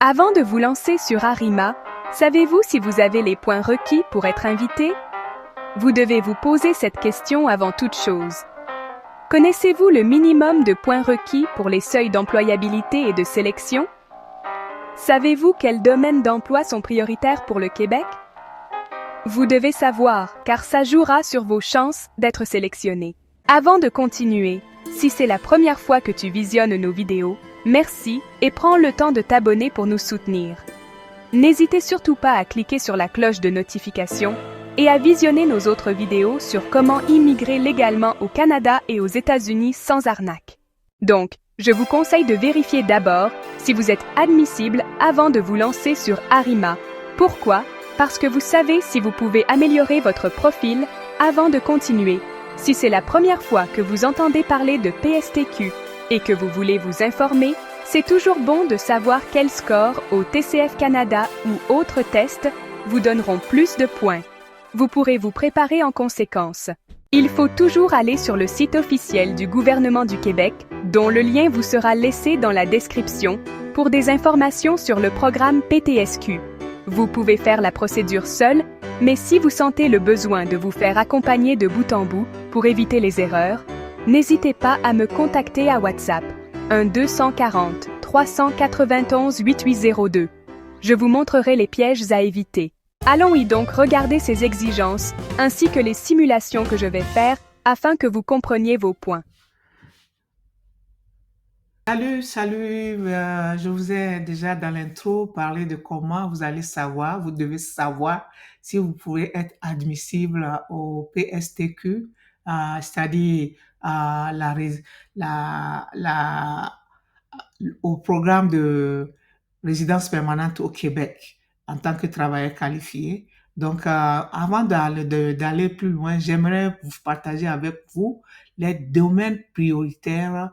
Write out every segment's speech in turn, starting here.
Avant de vous lancer sur Arima, savez-vous si vous avez les points requis pour être invité? Vous devez vous poser cette question avant toute chose. Connaissez-vous le minimum de points requis pour les seuils d'employabilité et de sélection? Savez-vous quels domaines d'emploi sont prioritaires pour le Québec? Vous devez savoir, car ça jouera sur vos chances d'être sélectionné. Avant de continuer, si c'est la première fois que tu visionnes nos vidéos, merci et prends le temps de t'abonner pour nous soutenir. N'hésitez surtout pas à cliquer sur la cloche de notification et à visionner nos autres vidéos sur comment immigrer légalement au Canada et aux États-Unis sans arnaque. Donc, je vous conseille de vérifier d'abord si vous êtes admissible avant de vous lancer sur Arima. Pourquoi? Parce que vous savez si vous pouvez améliorer votre profil avant de continuer. Si c'est la première fois que vous entendez parler de PSTQ et que vous voulez vous informer, c'est toujours bon de savoir quels scores au TCF Canada ou autres tests vous donneront plus de points. Vous pourrez vous préparer en conséquence. Il faut toujours aller sur le site officiel du gouvernement du Québec, dont le lien vous sera laissé dans la description, pour des informations sur le programme PTSQ. Vous pouvez faire la procédure seul, mais si vous sentez le besoin de vous faire accompagner de bout en bout pour éviter les erreurs, n'hésitez pas à me contacter à WhatsApp, 1-240 391 8802. Je vous montrerai les pièges à éviter. Allons-y donc regarder ces exigences, ainsi que les simulations que je vais faire afin que vous compreniez vos points. Salut, je vous ai déjà dans l'intro parlé de comment vous allez savoir, vous devez savoir si vous pouvez être admissible au PSTQ, c'est-à-dire la, au programme de résidence permanente au Québec en tant que travailleur qualifié. Donc, avant d'aller plus loin, j'aimerais vous partager avec vous les domaines prioritaires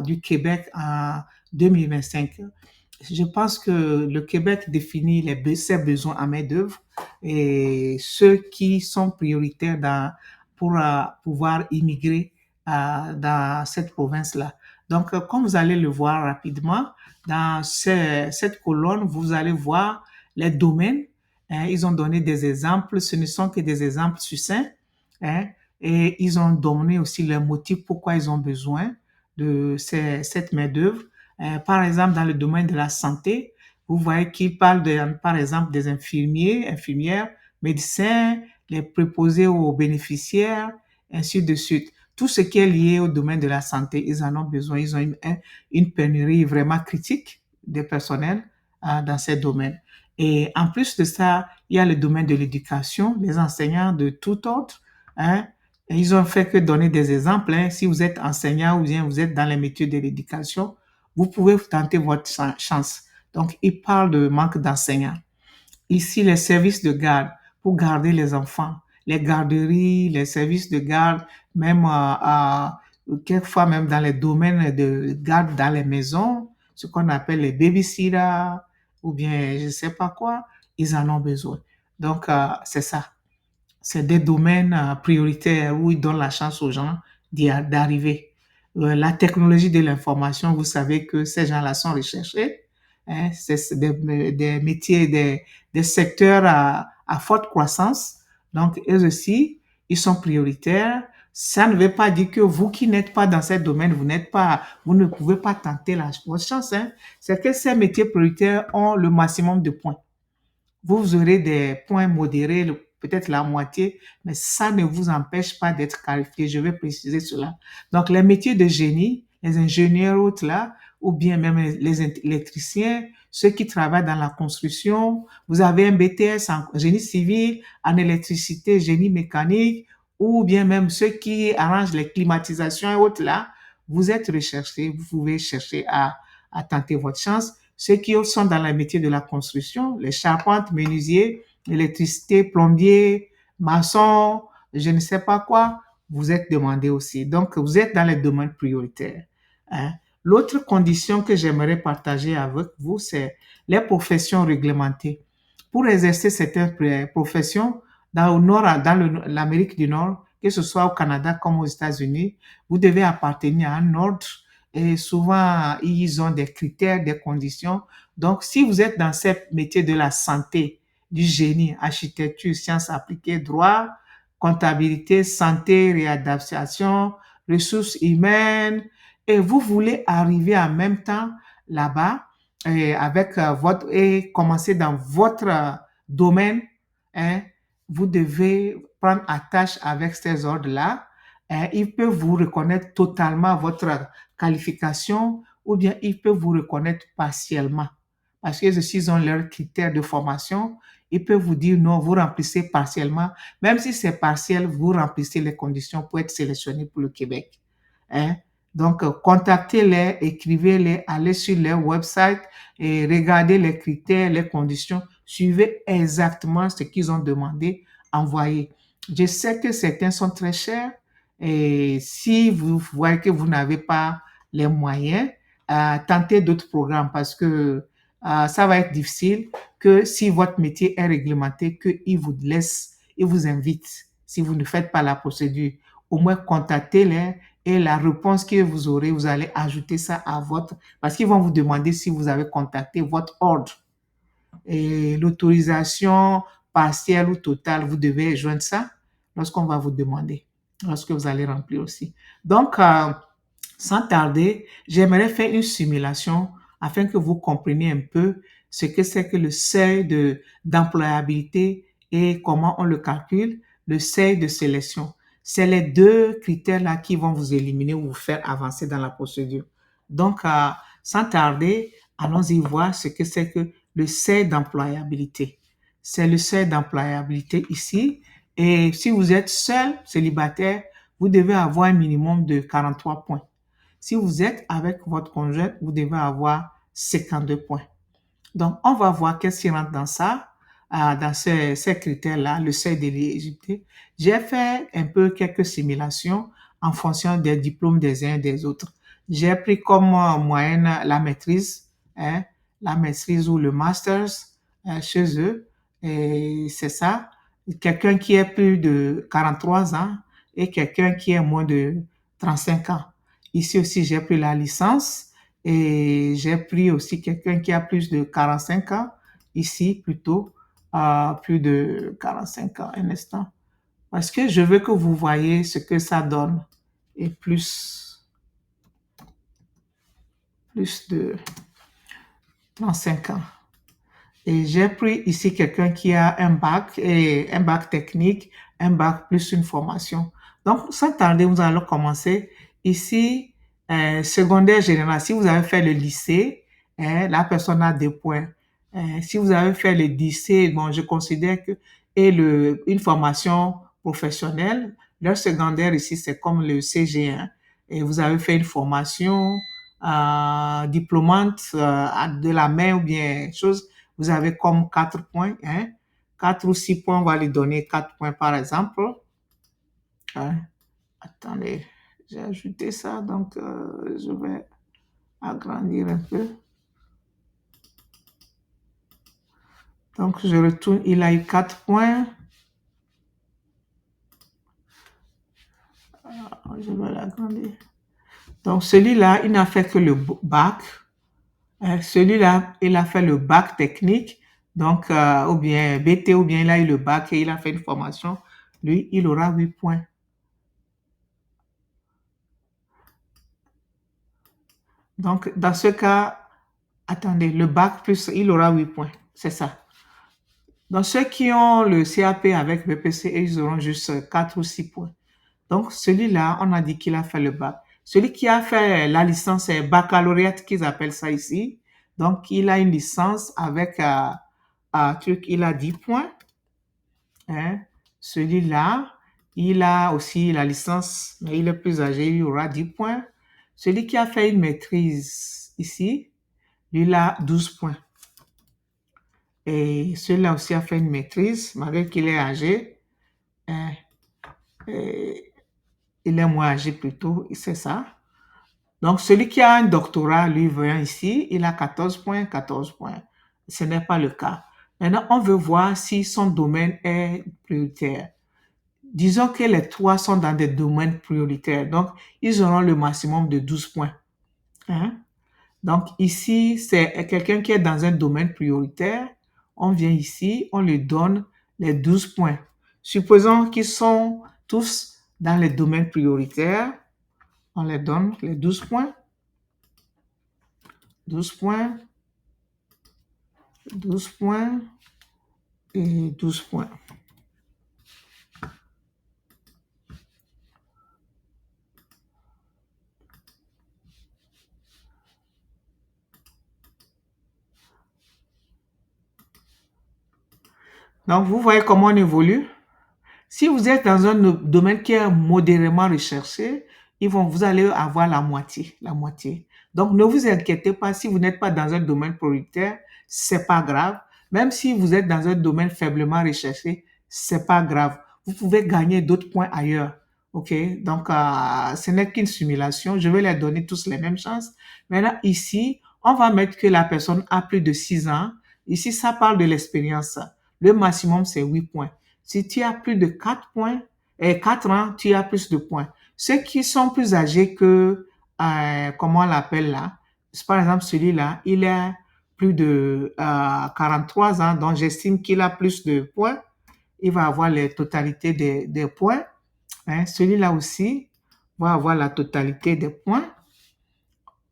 du Québec en 2025. Je pense que le Québec définit ses besoins en main-d'œuvre et ceux qui sont prioritaires pour pouvoir immigrer dans cette province-là. Donc, comme vous allez le voir rapidement, dans cette colonne, vous allez voir les domaines. Hein, ils ont donné des exemples. Ce ne sont que des exemples succincts. Hein, et ils ont donné aussi les motifs pourquoi ils ont besoin de cette main-d'œuvre. Par exemple, dans le domaine de la santé, vous voyez qu'ils parlent par exemple, des infirmiers, infirmières, médecins, les préposés aux bénéficiaires, ainsi de suite. Tout ce qui est lié au domaine de la santé, ils en ont besoin. Ils ont une pénurie vraiment critique de personnel dans ces domaines. Et en plus de ça, il y a le domaine de l'éducation, les enseignants de tout ordre. Hein, et ils ont fait que donner des exemples. Hein. Si vous êtes enseignant ou bien vous êtes dans les métiers de l'éducation, vous pouvez tenter votre chance. Donc, ils parlent de manque d'enseignants. Ici, les services de garde pour garder les enfants, les garderies, les services de garde, même quelquefois même dans les domaines de garde dans les maisons, ce qu'on appelle les babysitters ou bien je ne sais pas quoi, ils en ont besoin. Donc, c'est ça. C'est des domaines prioritaires où ils donnent la chance aux gens d'arriver. La technologie de l'information, vous savez que ces gens-là sont recherchés. Hein, c'est des métiers, des secteurs à forte croissance. Donc, eux aussi, ils sont prioritaires. Ça ne veut pas dire que vous qui n'êtes pas dans ce domaine, vous ne pouvez pas tenter votre chance. Hein. C'est que ces métiers prioritaires ont le maximum de points. Vous aurez des points modérés, peut-être la moitié, mais ça ne vous empêche pas d'être qualifié. Je vais préciser cela. Donc, les métiers de génie, les ingénieurs autres là, ou bien même les électriciens, ceux qui travaillent dans la construction, vous avez un BTS en génie civil, en électricité, génie mécanique, ou bien même ceux qui arrangent les climatisations et autres là, vous êtes recherchés, vous pouvez chercher à tenter votre chance. Ceux qui sont dans le métier de la construction, les charpentes, menuisiers, électricité, plombier, maçon, je ne sais pas quoi, vous êtes demandé aussi. Donc, vous êtes dans les domaines prioritaires. Hein. L'autre condition que j'aimerais partager avec vous, c'est les professions réglementées. Pour exercer certaines professions, dans l'Amérique du Nord, que ce soit au Canada comme aux États-Unis, vous devez appartenir à un ordre et souvent, ils ont des critères, des conditions. Donc, si vous êtes dans ces métiers de la santé, du génie, architecture, sciences appliquées, droit, comptabilité, santé, réadaptation, ressources humaines, et vous voulez arriver en même temps là-bas avec votre et commencer dans votre domaine, hein, vous devez prendre attache avec ces ordres-là. Ils peuvent vous reconnaître totalement votre qualification ou bien ils peuvent vous reconnaître partiellement. Parce que s'ils ont leurs critères de formation, ils peuvent vous dire non, vous remplissez partiellement. Même si c'est partiel, vous remplissez les conditions pour être sélectionné pour le Québec. Hein? Donc, contactez-les, écrivez-les, allez sur leur website et regardez les critères, les conditions. Suivez exactement ce qu'ils ont demandé, envoyez. Je sais que certains sont très chers et si vous voyez que vous n'avez pas les moyens, tentez d'autres programmes parce que ça va être difficile que si votre métier est réglementé, qu'ils vous laissent, ils vous invitent. Si vous ne faites pas la procédure, au moins contactez-les et la réponse que vous aurez, vous allez ajouter ça à votre, parce qu'ils vont vous demander si vous avez contacté votre ordre. Et l'autorisation partielle ou totale, vous devez joindre ça lorsqu'on va vous demander, lorsque vous allez remplir aussi. Donc, sans tarder, j'aimerais faire une simulation afin que vous compreniez un peu ce que c'est que le seuil d'employabilité et comment on le calcule, le seuil de sélection. C'est les deux critères-là qui vont vous éliminer ou vous faire avancer dans la procédure. Donc, sans tarder, allons-y voir ce que c'est que le seuil d'employabilité. C'est le seuil d'employabilité ici. Et si vous êtes seul, célibataire, vous devez avoir un minimum de 43 points. Si vous êtes avec votre conjoint, vous devez avoir 52 points. Donc, on va voir qu'est-ce qui rentre dans ça, dans ces critères-là, le seuil d'éligibilité. J'ai fait un peu quelques simulations en fonction des diplômes des uns et des autres. J'ai pris comme moyenne la maîtrise, hein, la maîtrise ou le master's chez eux. Et c'est ça. Quelqu'un qui est plus de 43 ans et quelqu'un qui est moins de 35 ans. Ici aussi, j'ai pris la licence et j'ai pris aussi quelqu'un qui a plus de 45 ans. Ici, plutôt, plus de 45 ans, un instant. Parce que je veux que vous voyez ce que ça donne. Et plus de 35 ans. Et j'ai pris ici quelqu'un qui a un bac et un bac technique, un bac plus une formation. Donc, sans tarder, nous allons commencer. Ici, secondaire général, si vous avez fait le lycée, la personne a 2 points. Si vous avez fait le lycée, bon, je considère que, et une formation professionnelle, leur secondaire ici, c'est comme le CG1. Et vous avez fait une formation diplômante de la main ou bien chose, vous avez comme 4 points, hein? 4 ou 6 points, on va lui donner 4 points par exemple. Hein? Attendez, j'ai ajouté ça, donc je vais agrandir un peu. Donc je retourne, il a eu 4 points. Je vais l'agrandir. Donc celui-là, il n'a fait que le bac. Celui-là, il a fait le bac technique, donc ou bien BT, ou bien il a eu le bac et il a fait une formation. Lui, il aura 8 points. Donc, dans ce cas, attendez, le bac plus, il aura 8 points. C'est ça. Donc, ceux qui ont le CAP avec BPC, ils auront juste 4 ou 6 points. Donc, celui-là, on a dit qu'il a fait le bac. Celui qui a fait la licence, c'est baccalauréat qu'ils appellent ça ici. Donc, il a une licence avec truc, il a 10 points. Hein. Celui-là, il a aussi la licence, mais il est plus âgé, il aura 10 points. Celui qui a fait une maîtrise ici, lui, il a 12 points. Et celui-là aussi a fait une maîtrise, malgré qu'il est âgé. Hein, il est moins âgé plutôt, c'est ça. Donc, celui qui a un doctorat, lui, venant ici, il a 14 points, 14 points. Ce n'est pas le cas. Maintenant, on veut voir si son domaine est prioritaire. Disons que les 3 sont dans des domaines prioritaires. Donc, ils auront le maximum de 12 points. Hein? Donc ici, c'est quelqu'un qui est dans un domaine prioritaire. On vient ici, on lui donne les 12 points. Supposons qu'ils sont tous dans les domaines prioritaires. On les donne les 12 points. 12 points, 12 points et 12 points. Donc, vous voyez comment on évolue. Si vous êtes dans un domaine qui est modérément recherché, vous allez avoir la moitié, la moitié. Donc, ne vous inquiétez pas si vous n'êtes pas dans un domaine prioritaire, c'est pas grave. Même si vous êtes dans un domaine faiblement recherché, c'est pas grave. Vous pouvez gagner d'autres points ailleurs. OK? Donc, ce n'est qu'une simulation. Je vais leur donner tous les mêmes chances. Maintenant, ici, on va mettre que la personne a plus de 6 ans. Ici, ça parle de l'expérience. Le maximum, c'est 8 points. Si tu as plus de 4 points, 4 ans, tu as plus de points. Ceux qui sont plus âgés que, comment on l'appelle là, par exemple celui-là, il a plus de 43 ans, donc j'estime qu'il a plus de points. Il va avoir les totalités des points. Hein. Celui-là aussi va avoir la totalité des points.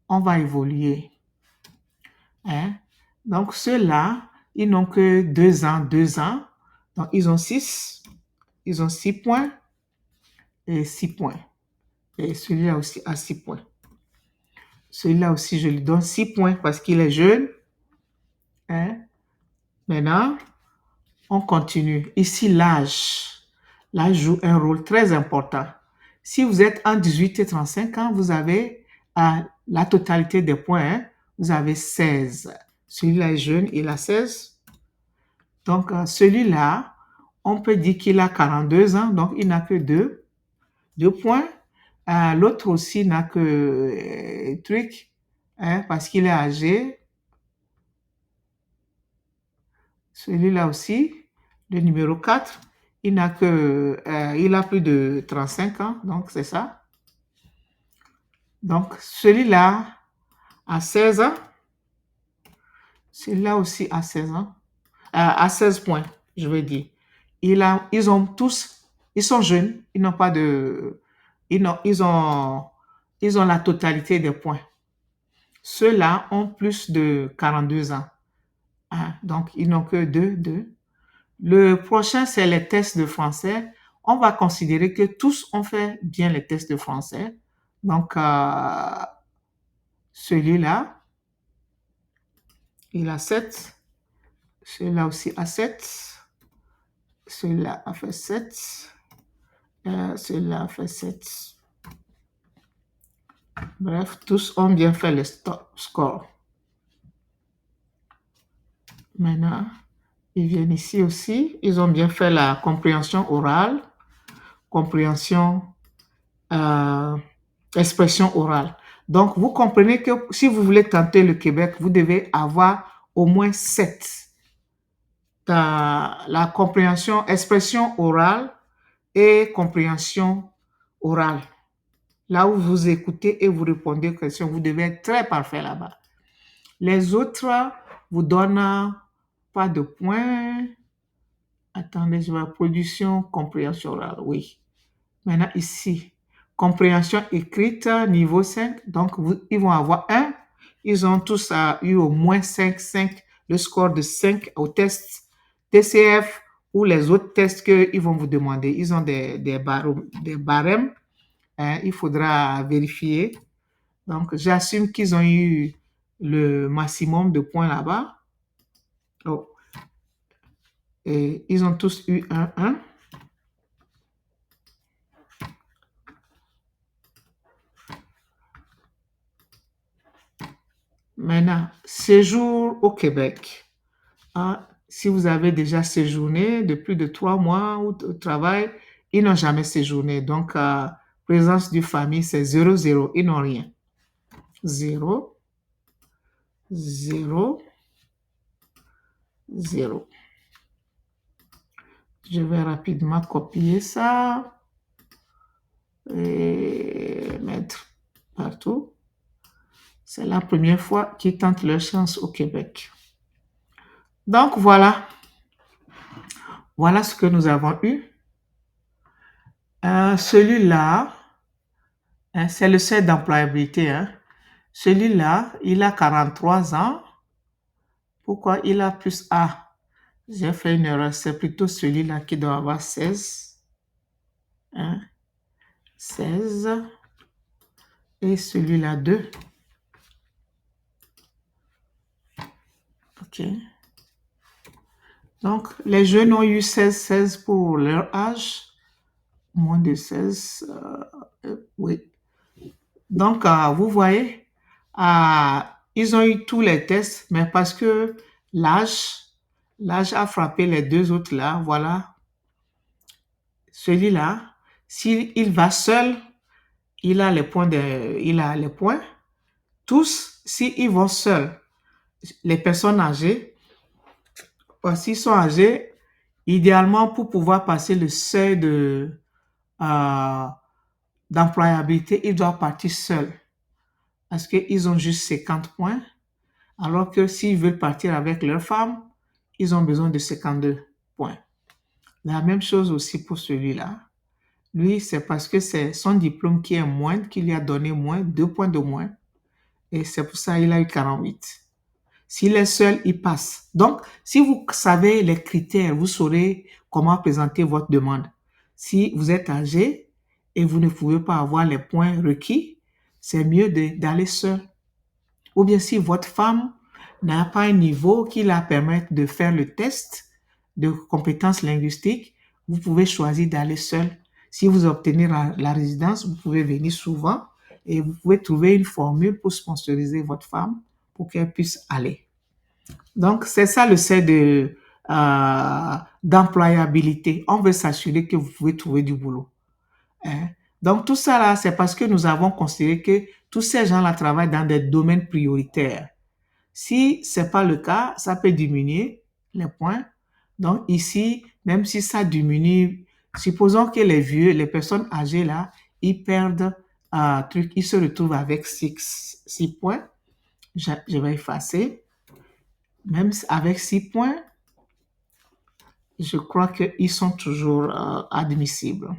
On va évoluer. Hein. Donc ceux-là, ils n'ont que 2 ans, 2 ans. Donc ils ont 6 points et 6 points. Et celui-là aussi a 6 points. Celui-là aussi, je lui donne 6 points parce qu'il est jeune. Hein? Maintenant, on continue. Ici, l'âge. L'âge joue un rôle très important. Si vous êtes en 18 et 35 ans, vous avez la totalité des points. Hein? Vous avez 16. Celui-là est jeune, il a 16. Donc, celui-là, on peut dire qu'il a 42 ans, donc il n'a que 2 points. L'autre aussi n'a que truc, hein, parce qu'il est âgé. Celui-là aussi, le numéro 4, il a plus de 35 ans, donc c'est ça. Donc celui-là a 16 ans. Celui-là aussi a 16 ans. À 16 points, je veux dire. Ils sont jeunes, ils n'ont pas de... ils ont la totalité des points. Ceux-là ont plus de 42 ans. Hein, donc, ils n'ont que 2. Le prochain, c'est les tests de français. On va considérer que tous ont fait bien les tests de français. Donc, celui-là, il a 7. Celui-là aussi a 7. Celui-là a fait 7. Celui-là a fait 7. Bref, tous ont bien fait le score. Maintenant, ils viennent ici aussi. Ils ont bien fait la compréhension orale, compréhension, expression orale. Donc, vous comprenez que si vous voulez tenter le Québec, vous devez avoir au moins 7. La compréhension, expression orale et compréhension orale. Là où vous écoutez et vous répondez aux questions, vous devez être très parfait là-bas. Les autres vous donnent pas de points. Attendez, je vois production, compréhension orale, oui. Maintenant ici, compréhension écrite, niveau 5. Donc, ils vont avoir 1. Ils ont tous eu au moins 5, le score de 5 au test TCF ou les autres tests qu'ils vont vous demander. Ils ont des barèmes. Hein, il faudra vérifier. Donc, j'assume qu'ils ont eu le maximum de points là-bas. Oh. Et ils ont tous eu 1. Maintenant, séjour au Québec. Si vous avez déjà séjourné de plus de 3 mois au travail, ils n'ont jamais séjourné. Donc, présence du famille, c'est 0, 0. Ils n'ont rien. 0, 0, 0. Je vais rapidement copier ça et mettre partout. C'est la première fois qu'ils tentent leur chance au Québec. Donc voilà, voilà ce que nous avons eu. Celui-là, hein, c'est le seuil d'employabilité. Hein. Celui-là, il a 43 ans. Pourquoi il a plus A? J'ai fait une erreur. C'est plutôt celui-là qui doit avoir 16. Hein, 16. Et celui-là 2. OK. Donc, les jeunes ont eu 16 pour leur âge. Moins de 16. Oui. Donc, vous voyez, ils ont eu tous les tests, mais parce que l'âge a frappé les deux autres là, voilà. Celui-là, s'il va seul, il a les points. Tous, s'ils vont seuls, les personnes âgées, s'ils sont âgés, idéalement, pour pouvoir passer le seuil d'employabilité, ils doivent partir seuls. Parce qu'ils ont juste 50 points. Alors que s'ils veulent partir avec leur femme, ils ont besoin de 52 points. La même chose aussi pour celui-là. Lui, c'est parce que c'est son diplôme qui est moindre, qui lui a donné moins, 2 points de moins. Et c'est pour ça qu'il a eu 48. S'il est seul, il passe. Donc, si vous savez les critères, vous saurez comment présenter votre demande. Si vous êtes âgé et vous ne pouvez pas avoir les points requis, c'est mieux d'aller seul. Ou bien si votre femme n'a pas un niveau qui la permette de faire le test de compétences linguistiques, vous pouvez choisir d'aller seul. Si vous obtenez la résidence, vous pouvez venir souvent et vous pouvez trouver une formule pour sponsoriser votre femme pour qu'elle puisse aller. Donc, c'est ça le seuil d'employabilité. On veut s'assurer que vous pouvez trouver du boulot. Hein? Donc, tout ça là, c'est parce que nous avons considéré que tous ces gens-là travaillent dans des domaines prioritaires. Si ce n'est pas le cas, ça peut diminuer les points. Donc, ici, même si ça diminue, supposons que les vieux, les personnes âgées là, ils perdent ils se retrouvent avec 6 points. Je vais effacer. Même avec 6 points, je crois qu'ils sont toujours admissibles.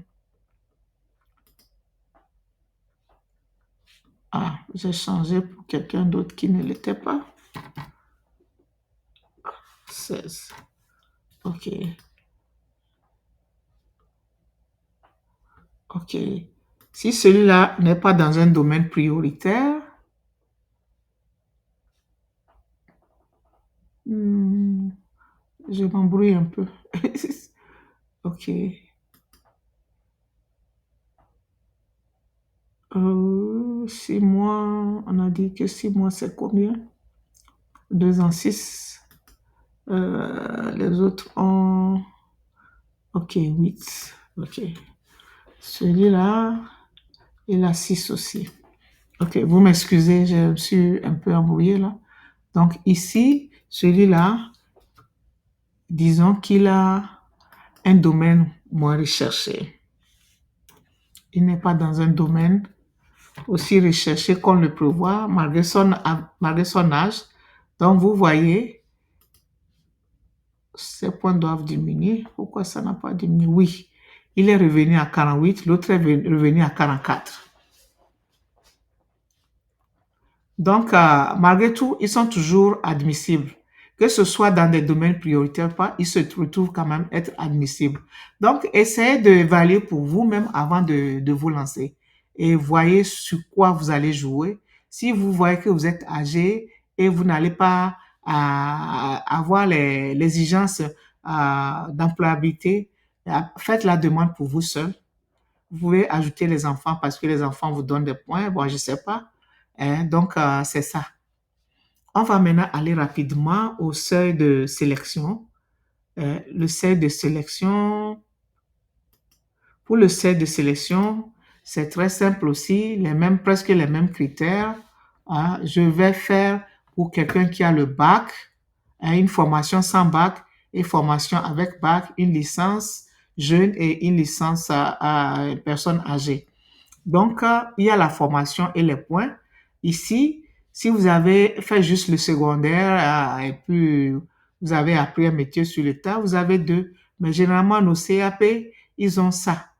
Ah, j'ai changé pour quelqu'un d'autre qui ne l'était pas. 16. OK. OK. Si celui-là n'est pas dans un domaine prioritaire, je m'embrouille un peu. OK. 6 mois, on a dit que 6 mois, c'est combien? 2 ans, 6. Les autres ont... OK, 8. OK. Celui-là, il a 6 aussi. OK, vous m'excusez, je me suis un peu embrouillée là. Donc ici, celui-là, disons qu'il a un domaine moins recherché. Il n'est pas dans un domaine aussi recherché qu'on le prévoit, malgré son âge. Donc vous voyez, ces points doivent diminuer. Pourquoi ça n'a pas diminué? Oui, il est revenu à 48, l'autre est revenu à 44. Donc, malgré tout, ils sont toujours admissibles. Que ce soit dans des domaines prioritaires ou pas, ils se retrouvent quand même être admissibles. Donc, essayez d'évaluer pour vous-même avant de vous lancer. Et voyez sur quoi vous allez jouer. Si vous voyez que vous êtes âgé et vous n'allez pas avoir les exigences d'employabilité, faites la demande pour vous seul. Vous pouvez ajouter les enfants parce que les enfants vous donnent des points. Bon, je ne sais pas. Hein, donc, c'est ça. On va maintenant aller rapidement au seuil de sélection. Le seuil de sélection, pour le seuil de sélection, c'est très simple aussi, presque les mêmes critères. Hein. Je vais faire pour quelqu'un qui a le bac, une formation sans bac et formation avec bac, une licence jeune et une licence à personne âgée. Donc, il y a la formation et les points. Ici, Si vous avez fait juste le secondaire et puis vous avez appris un métier sur le tas, vous avez 2. Mais généralement, nos CAP, ils ont ça.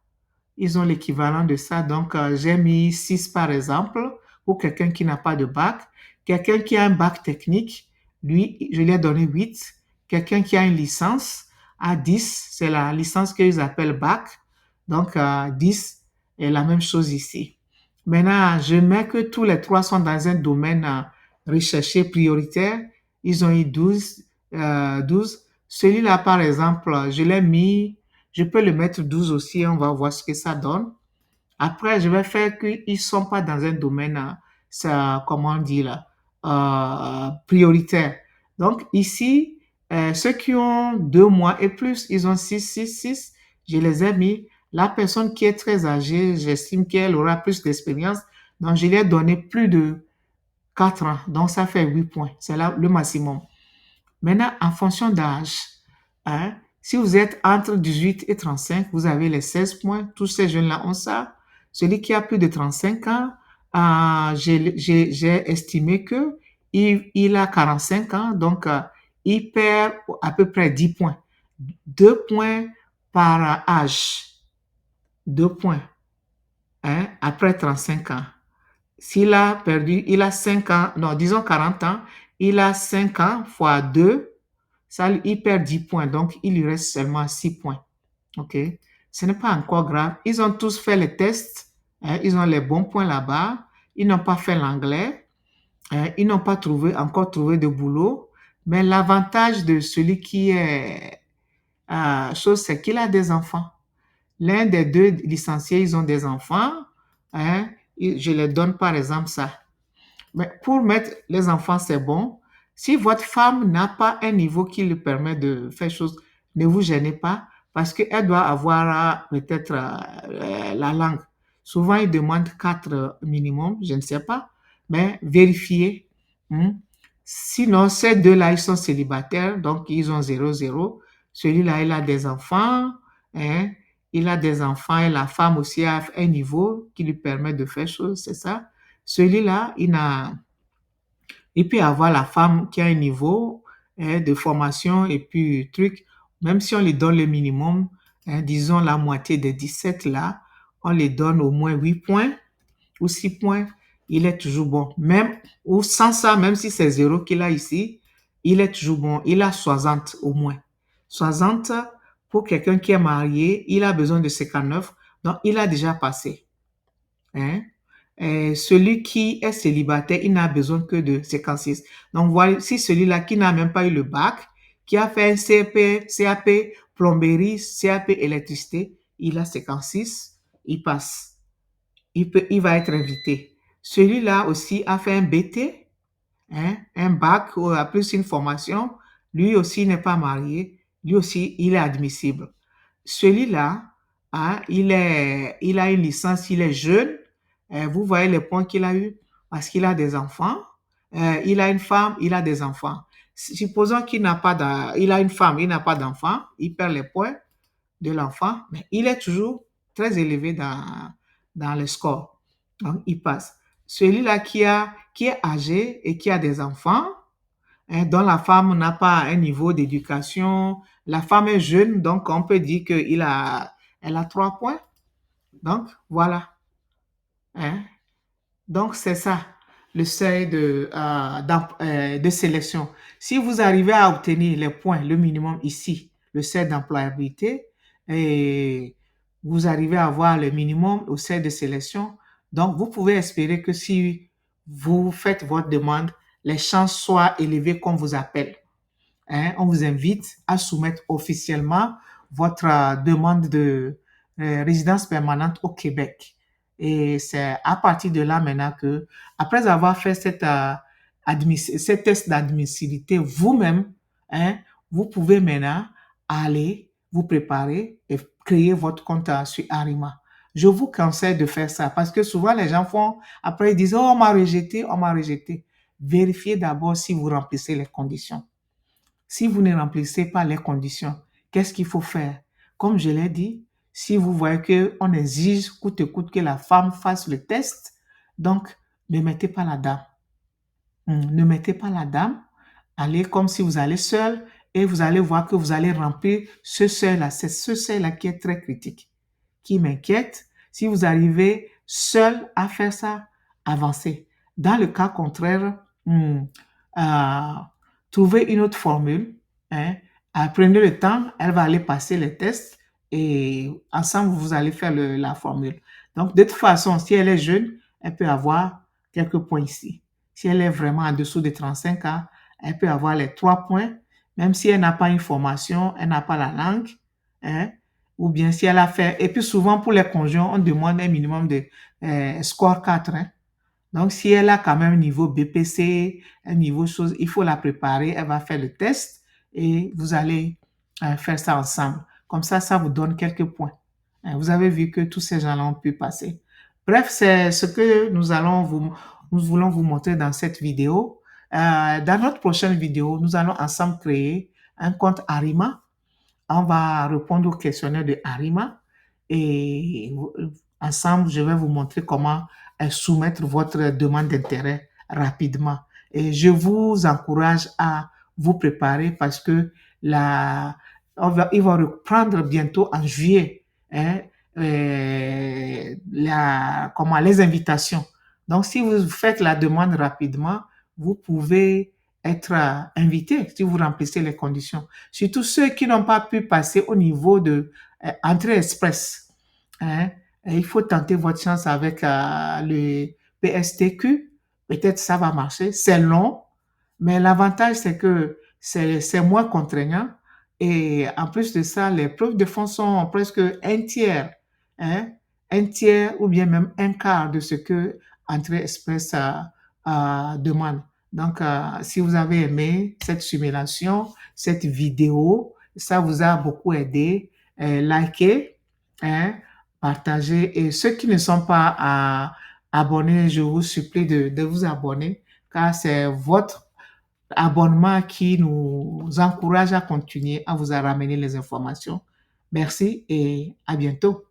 Ils ont l'équivalent de ça. Donc, j'ai mis 6 par exemple pour quelqu'un qui n'a pas de bac. Quelqu'un qui a un bac technique, lui, je lui ai donné 8. Quelqu'un qui a une licence a 10. C'est la licence qu'ils appellent bac. Donc, 10 est la même chose ici. Maintenant, je mets que tous les 3 sont dans un domaine recherché prioritaire. Ils ont eu 12. 12. Celui-là, par exemple, je l'ai mis, je peux le mettre 12 aussi, on va voir ce que ça donne. Après, je vais faire qu'ils ne sont pas dans un domaine, ça, comment on dit là, prioritaire. Donc ici, ceux qui ont 2 mois et plus, ils ont 6, 6, 6. Je les ai mis. La personne qui est très âgée, j'estime qu'elle aura plus d'expérience. Donc, je lui ai donné plus de 4 ans. Donc, ça fait 8 points. C'est là le maximum. Maintenant, en fonction d'âge, hein, si vous êtes entre 18 et 35, vous avez les 16 points. Tous ces jeunes-là ont ça. Celui qui a plus de 35 ans, j'ai estimé que il a 45 ans, donc il perd à peu près 10 points. 2 points par âge. 2 points, hein, après 35 ans. S'il a perdu, il a 5 ans, non, disons 40 ans, il a 5 ans fois 2, ça, il perd 10 points, donc il lui reste seulement 6 points. OK? Ce n'est pas encore grave. Ils ont tous fait les tests, hein, ils ont les bons points là-bas. Ils n'ont pas fait l'anglais, hein, ils n'ont pas encore trouvé de boulot. Mais l'avantage de celui qui est chose, c'est qu'il a des enfants. L'un des 2 licenciés, ils ont des enfants. Hein, je les donne par exemple ça. Mais pour mettre les enfants, c'est bon. Si votre femme n'a pas un niveau qui lui permet de faire chose, ne vous gênez pas parce qu'elle doit avoir peut-être la langue. Souvent, ils demandent 4 minimum, je ne sais pas, mais vérifiez. Hmm. Sinon, ces 2-là, ils sont célibataires, donc ils ont 0-0. Celui-là, il a des enfants, hein, il a des enfants et la femme aussi a un niveau qui lui permet de faire chose, c'est ça. Celui-là, il peut avoir la femme qui a un niveau, hein, de formation et puis truc, même si on lui donne le minimum, hein, disons la moitié des 17 là, on lui donne au moins 8 points ou 6 points, il est toujours bon. Même, ou sans ça, même si c'est 0 qu'il a ici, il est toujours bon. Il a 60 au moins. 60 pour quelqu'un qui est marié, il a besoin de 59, donc il a déjà passé. Hein? Celui qui est célibataire, il n'a besoin que de 56. Donc, voici celui-là qui n'a même pas eu le bac, qui a fait un CAP plomberie, CAP électricité, il a 56, il passe. Il va être invité. Celui-là aussi a fait un BT, hein, un bac ou a plus une formation. Lui aussi n'est pas marié. Lui aussi, il est admissible. Celui-là, hein, il a une licence, il est jeune. Vous voyez les points qu'il a eu parce qu'il a des enfants. Il a une femme, il a des enfants. Supposons qu'il n'a pas il a une femme, il n'a pas d'enfant, il perd les points de l'enfant, mais il est toujours très élevé dans le score. Donc, il passe. Celui-là qui est âgé et qui a des enfants, hein, dont la femme n'a pas un niveau d'éducation, la femme est jeune, donc on peut dire elle a 3 points. Donc, voilà. Hein. Donc, c'est ça, le seuil de sélection. Si vous arrivez à obtenir les points, le minimum ici, le seuil d'employabilité, et vous arrivez à avoir le minimum au seuil de sélection, donc vous pouvez espérer que si vous faites votre demande, les chances soient élevées qu'on vous appelle. Hein, on vous invite à soumettre officiellement votre demande de résidence permanente au Québec. Et c'est à partir de là maintenant que, après avoir fait cette test d'admissibilité vous-même, hein, vous pouvez maintenant aller vous préparer et créer votre compte sur Arima. Je vous conseille de faire ça parce que souvent les gens font, après ils disent, oh, on m'a rejeté, on m'a rejeté. Vérifiez d'abord si vous remplissez les conditions. Si vous ne remplissez pas les conditions, qu'est-ce qu'il faut faire? Comme je l'ai dit, si vous voyez qu'on exige coûte que coûte que la femme fasse le test, donc ne mettez pas la dame. Ne mettez pas la dame. Allez comme si vous allez seul et vous allez voir que vous allez remplir ce seuil-là. C'est ce seuil-là qui est très critique, qui m'inquiète. Si vous arrivez seul à faire ça, avancez. Dans le cas contraire, euh, trouvez une autre formule. Hein. Prenez le temps, elle va aller passer les tests et ensemble, vous allez faire la formule. Donc, de toute façon, si elle est jeune, elle peut avoir quelques points ici. Si elle est vraiment en dessous de 35 ans, elle peut avoir les 3 points, même si elle n'a pas une formation, elle n'a pas la langue, hein, ou bien si elle a fait. Et puis souvent, pour les conjoints, on demande un minimum de score 4. Hein. Donc, si elle a quand même un niveau BPC, un niveau chose, il faut la préparer, elle va faire le test et vous allez faire ça ensemble. Comme ça vous donne quelques points. Vous avez vu que tous ces gens-là ont pu passer. Bref, c'est ce que nous voulons vous montrer dans cette vidéo. Dans notre prochaine vidéo, nous allons ensemble créer un compte Arima. On va répondre au questionnaire de Arima et ensemble, je vais vous montrer comment soumettre votre demande d'intérêt rapidement. Et je vous encourage à vous préparer parce que il va reprendre bientôt en juillet hein, les invitations. Donc, si vous faites la demande rapidement, vous pouvez être invité si vous remplissez les conditions. Surtout ceux qui n'ont pas pu passer au niveau de entrée express. Hein. Il faut tenter votre chance avec le PSTQ. Peut-être ça va marcher. C'est long, mais l'avantage, c'est que c'est moins contraignant. Et en plus de ça, les preuves de fonds sont presque un tiers. Hein, un tiers ou bien même un quart de ce que Entrée Express demande. Donc, si vous avez aimé cette simulation, cette vidéo, ça vous a beaucoup aidé, likez, hein, partagez. Et ceux qui ne sont pas abonnés, je vous supplie de vous abonner, car c'est votre abonnement qui nous encourage à continuer à vous ramener les informations. Merci et à bientôt.